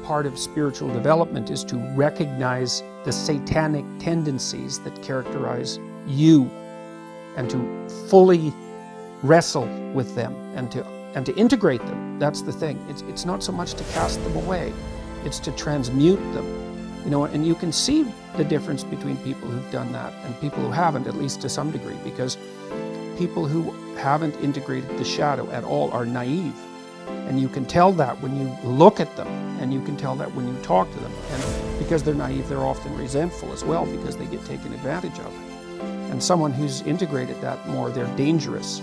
part of spiritual development is to recognize the satanic tendencies that characterize you and to fully wrestle with them and to integrate them. That's the thing. It's not so much to cast them away, it's to transmute them. And you can see the difference between people who've done that and people who haven't, at least to some degree, because people who haven't integrated the shadow at all are naive. And you can tell that when you look at them, and you can tell that when you talk to them. And because they're naive, they're often resentful as well because they get taken advantage of. And someone who's integrated that more, they're dangerous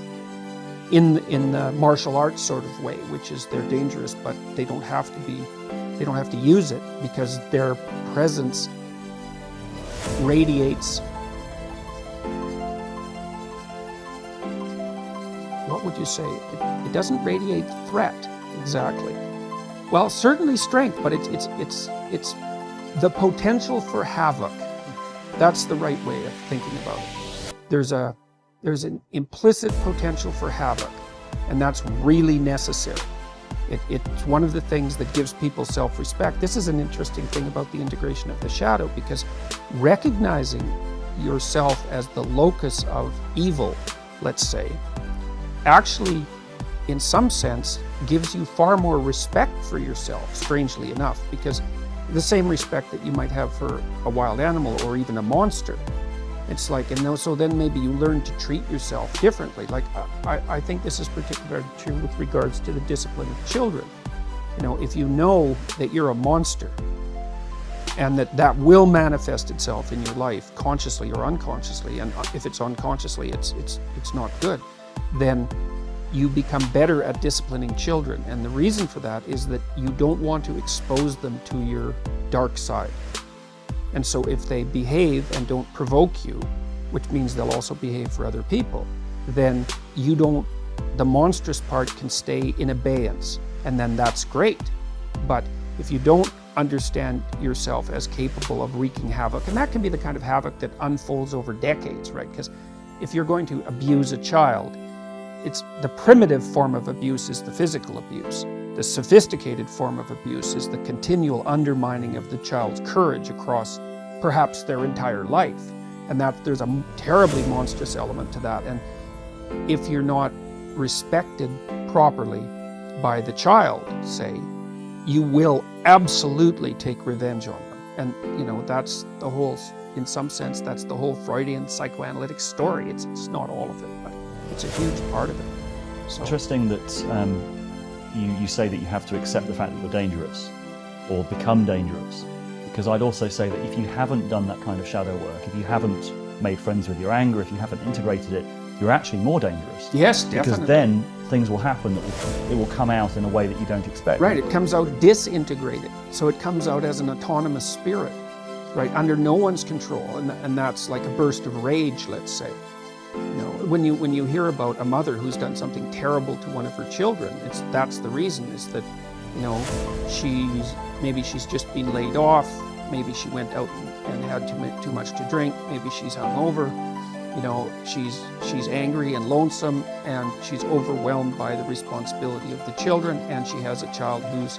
in the martial arts sort of way, which is they're dangerous, but they don't have to use it because their presence radiates. What would you say? It doesn't radiate threat exactly. Well, certainly strength, but it's the potential for havoc. That's the right way of thinking about it. There's an implicit potential for havoc, and that's really necessary. It's one of the things that gives people self-respect. This is an interesting thing about the integration of the shadow, because recognizing yourself as the locus of evil, let's say, actually, in some sense, gives you far more respect for yourself, strangely enough, because the same respect that you might have for a wild animal or even a monster. It's like, so then maybe you learn to treat yourself differently. Like, I think this is particularly true with regards to the discipline of children. If you know that you're a monster and that will manifest itself in your life, consciously or unconsciously, and if it's unconsciously, it's not good, then you become better at disciplining children. And the reason for that is that you don't want to expose them to your dark side. And so if they behave and don't provoke you, which means they'll also behave for other people, then the monstrous part can stay in abeyance, and then that's great. But if you don't understand yourself as capable of wreaking havoc, and that can be the kind of havoc that unfolds over decades, right? Because if you're going to abuse a child, it's the primitive form of abuse is the physical abuse. The sophisticated form of abuse is the continual undermining of the child's courage across perhaps their entire life. And there's a terribly monstrous element to that. And if you're not respected properly by the child, say, you will absolutely take revenge on them. And that's the whole, in some sense, that's the whole Freudian psychoanalytic story. It's not all of it, but it's a huge part of it. So. Interesting that you say that you have to accept the fact that you're dangerous or become dangerous, because I'd also say that if you haven't done that kind of shadow work, if you haven't made friends with your anger, if you haven't integrated it, you're actually more dangerous. Yes, definitely. Because then things will happen it will come out in a way that you don't expect. Right, it comes out disintegrated. So it comes out as an autonomous spirit, right, under no one's control. And that's like a burst of rage, let's say. When you hear about a mother who's done something terrible to one of her children, that's the reason, is that she's just been laid off, maybe she went out and had too much to drink, maybe she's hungover, she's angry and lonesome, and she's overwhelmed by the responsibility of the children, and she has a child who's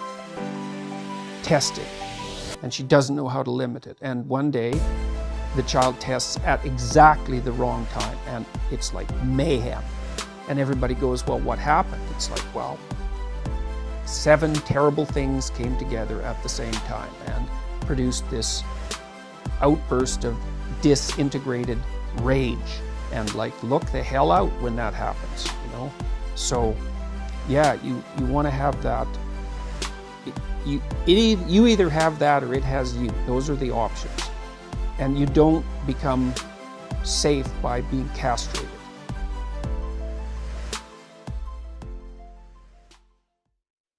tested and she doesn't know how to limit it. And one day the child tests at exactly the wrong time, and it's like mayhem. And everybody goes, well, what happened? It's like, well, 7 terrible things came together at the same time and produced this outburst of disintegrated rage. And like, look the hell out when that happens, So yeah, you want to have that. You either have that or it has you. Those are the options. And you don't become safe by being castrated.